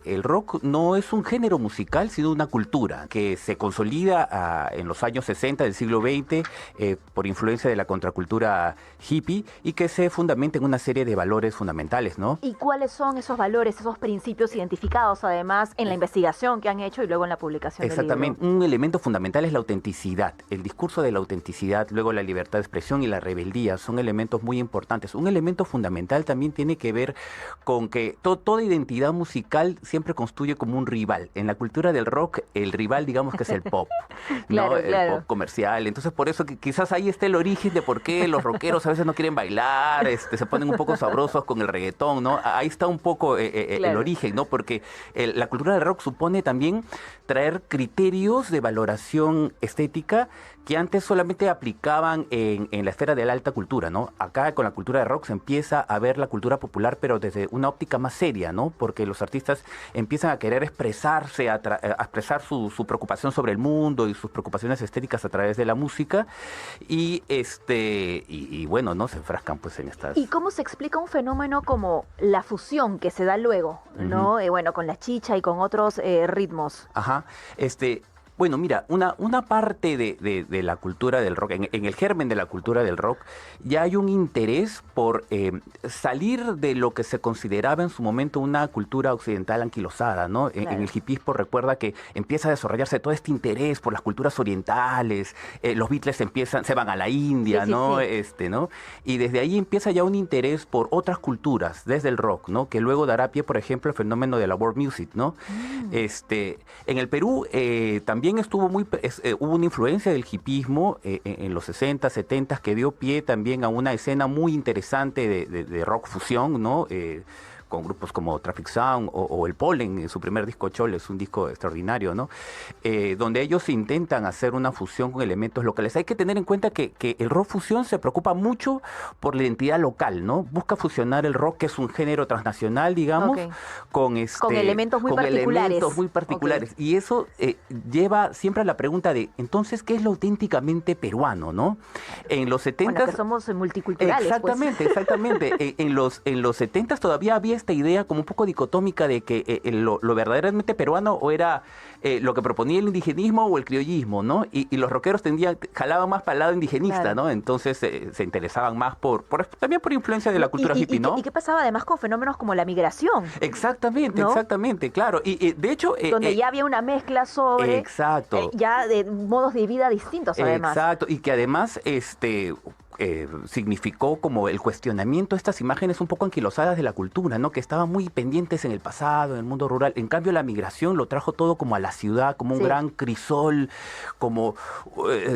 El rock no es un género musical, sino una cultura que se consolida en los años 60 del siglo XX por influencia de la contracultura hippie y que se fundamenta en una serie de valores fundamentales, ¿no? ¿Y cuáles son esos valores, esos principios identificados además en la investigación que han hecho y luego en la publicación del libro? Exactamente. Un elemento fundamental es la autenticidad. El discurso de la autenticidad, luego la libertad de expresión y la rebeldía son elementos muy importantes. Un elemento fundamental también tiene que ver con que toda identidad musical siempre construye como un rival. En la cultura del rock, el rival, digamos que es el pop, ¿no? Claro, El pop comercial. Entonces, por eso que quizás ahí está el origen de por qué los rockeros a veces no quieren bailar, se ponen un poco sabrosos con el reggaetón, ¿no? Ahí está un poco el origen, ¿no? Porque la cultura del rock supone también traer criterios de valoración estética que antes solamente aplicaban en la esfera de la alta cultura, ¿no? Acá con la cultura de rock se empieza a ver la cultura popular, pero desde una óptica más seria, ¿no? Porque los artistas empiezan a querer expresarse, a expresar su preocupación sobre el mundo y sus preocupaciones estéticas a través de la música y bueno, ¿no? Se enfrascan pues en estas... ¿Y cómo se explica un fenómeno como la fusión que se da luego, ¿no? Bueno, con la chicha y con otros ritmos. Ajá, bueno, mira, una parte de la cultura del rock, en el germen de la cultura del rock, ya hay un interés por salir de lo que se consideraba en su momento una cultura occidental anquilosada, ¿no? Claro. En el hipismo recuerda que empieza a desarrollarse todo este interés por las culturas orientales, los Beatles se van a la India, sí, ¿no? sí. ¿No? Y desde ahí empieza ya un interés por otras culturas, desde el rock, ¿no? Que luego dará pie, por ejemplo, al fenómeno de la world music, ¿no? En el Perú también hubo una influencia del hipismo en los 60, 70 que dio pie también a una escena muy interesante de rock fusión, ¿no? Con grupos como Traffic Sound o El Polen, en su primer disco Chol, es un disco extraordinario, ¿no? Donde ellos intentan hacer una fusión con elementos locales. Hay que tener en cuenta que el rock fusión se preocupa mucho por la identidad local, ¿no? Busca fusionar el rock, que es un género transnacional, digamos, con elementos muy particulares. Y eso lleva siempre a la pregunta de, entonces, ¿qué es lo auténticamente peruano, no? En los 70s... Bueno, que somos multiculturales. Exactamente, pues. Exactamente. En los 70s todavía había esta idea como un poco dicotómica de que lo verdaderamente peruano o era lo que proponía el indigenismo o el criollismo, ¿no? Y los rockeros jalaban más para el lado indigenista, claro. ¿no? Entonces se interesaban más también por influencia de la cultura hippie, ¿no? ¿Y qué pasaba además con fenómenos como la migración? Exactamente, ¿no? Exactamente, claro. Y de hecho... donde ya había una mezcla sobre... Exacto. Ya de modos de vida distintos, además. Exacto, y que además significó como el cuestionamiento de estas imágenes un poco anquilosadas de la cultura, ¿no? Que estaban muy pendientes en el pasado, en el mundo rural. En cambio, la migración lo trajo todo como a la ciudad, como un gran crisol, como,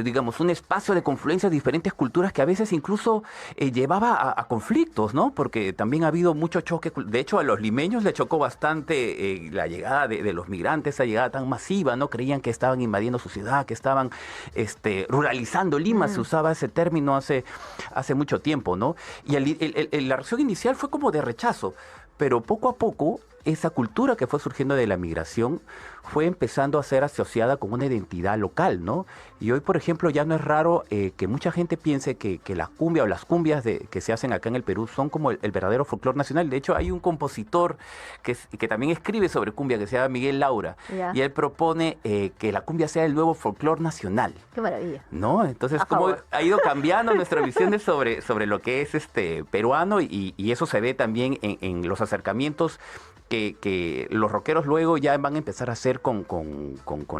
digamos, un espacio de confluencia de diferentes culturas que a veces incluso llevaba a conflictos, ¿no? Porque también ha habido mucho choque. De hecho, a los limeños le chocó bastante la llegada de los migrantes, esa llegada tan masiva, ¿no? Creían que estaban invadiendo su ciudad, que estaban ruralizando Lima, se usaba ese término hace mucho tiempo, ¿no? Y la reacción inicial fue como de rechazo, pero poco a poco esa cultura que fue surgiendo de la migración fue empezando a ser asociada con una identidad local, ¿no? Y hoy, por ejemplo, ya no es raro que mucha gente piense que la cumbia o las cumbias que se hacen acá en el Perú son como el verdadero folclore nacional. De hecho, hay un compositor que también escribe sobre cumbia que se llama Miguel Laura, y él propone que la cumbia sea el nuevo folclore nacional. ¡Qué maravilla! ¿No? Entonces, como ha ido cambiando nuestra visión sobre lo que es peruano y eso se ve también en los acercamientos que los rockeros luego ya van a empezar a hacer con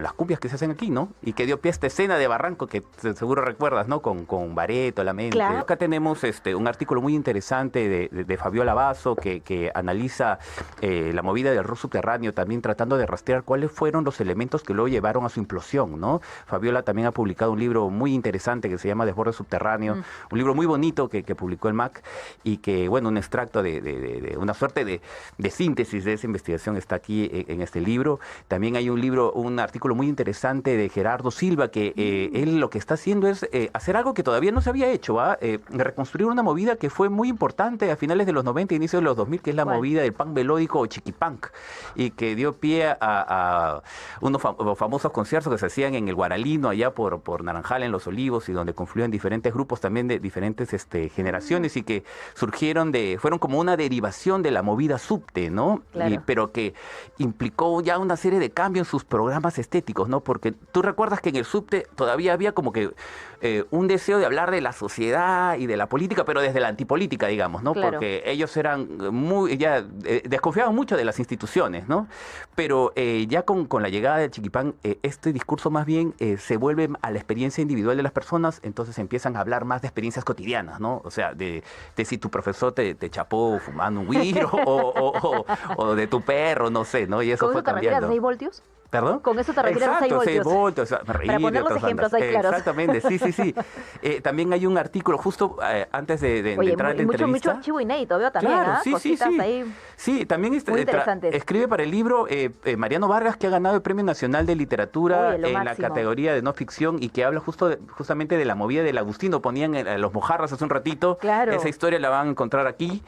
las cumbias que se hacen aquí, ¿no? Y que dio pie a esta escena de Barranco que seguro recuerdas, ¿no? Con Bareto, La Mente. Claro. Acá tenemos un artículo muy interesante de Fabiola Basso que analiza la movida del rock subterráneo, también tratando de rastrear cuáles fueron los elementos que luego llevaron a su implosión, ¿no? Fabiola también ha publicado un libro muy interesante que se llama Desborde Subterráneo, un libro muy bonito que publicó el MAC y que, bueno, un extracto de una suerte de síntesis de esa investigación está aquí en este libro. También hay un artículo muy interesante de Gerardo Silva que él lo que está haciendo es hacer algo que todavía no se había hecho, reconstruir una movida que fue muy importante a finales de los 90 e inicios de los 2000, que es la movida del punk melódico o chiquipunk, y que dio pie a unos famosos conciertos que se hacían en el Guaralino, allá por Naranjal, en Los Olivos, y donde confluían diferentes grupos también de diferentes generaciones y que fueron como una derivación de la movida subte, ¿no? ¿no? Claro. Pero que implicó ya una serie de cambios en sus programas estéticos, ¿no? Porque tú recuerdas que en el subte todavía había como que un deseo de hablar de la sociedad y de la política, pero desde la antipolítica, digamos, ¿no? Claro. Porque ellos eran ya desconfiaban mucho de las instituciones, ¿no? Pero ya con la llegada del Chiquipán, este discurso más bien se vuelve a la experiencia individual de las personas, entonces empiezan a hablar más de experiencias cotidianas, ¿no? O sea, de si tu profesor te chapó fumando un güiro o de tu perro, no sé, ¿no? Y eso ¿Con fue eso te refieres a cambiando. 6 voltios? ¿Perdón? ¿Con eso te refieres a 6 Exacto, 6 voltios? voltios, o sea, me reí Para de poner los otras ejemplos bandas. ahí claros. Exactamente, sí. También hay un artículo justo antes de Oye, entrar a la mucho entrevista. archivo inédito veo también, Claro, ¿ah? sí. Cositas ahí Sí, también muy interesantes. escribe para el libro Mariano Vargas, que ha ganado el Premio Nacional de Literatura Oye, lo en la máximo. categoría de no ficción y que habla justamente de la movida del Agustino. Ponían los mojarras hace un ratito. Claro. Esa historia la van a encontrar aquí.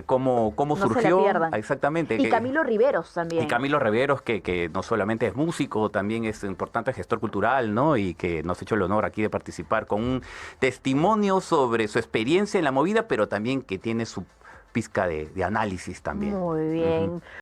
Cómo No se la surgió. pierdan. Exactamente. Y Camilo Riveros también. Y Camilo Riveros, que no solamente es músico, también es un importante gestor cultural, ¿no? Y que nos ha hecho el honor aquí de participar con un testimonio sobre su experiencia en la movida, pero también que tiene su pizca de análisis también. Muy bien.